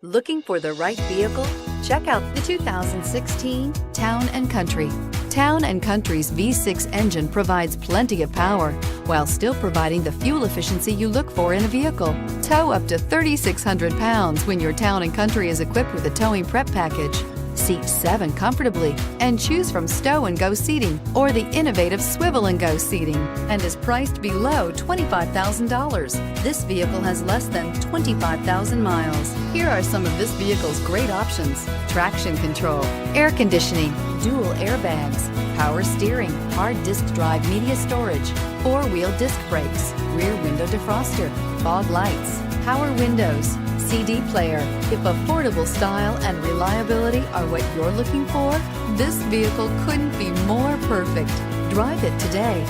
Looking for the right vehicle? Check out the 2016 Town & Country. Town & Country's V6 engine provides plenty of power while still providing the fuel efficiency you look for in a vehicle. Tow up to 3,600 pounds when your Town & Country is equipped with a towing prep package. Seat 7 comfortably and choose from stow and go seating or the innovative swivel and go seating, and is priced below $25,000. This vehicle has less than 25,000 miles. Here are some of this vehicle's great options: traction control, air conditioning, dual airbags, power steering, hard disk drive media storage, four-wheel disc brakes, rear window defroster, fog lights, power windows, CD player. If affordable style and reliability are what you're looking for, this vehicle couldn't be more perfect. Drive it today.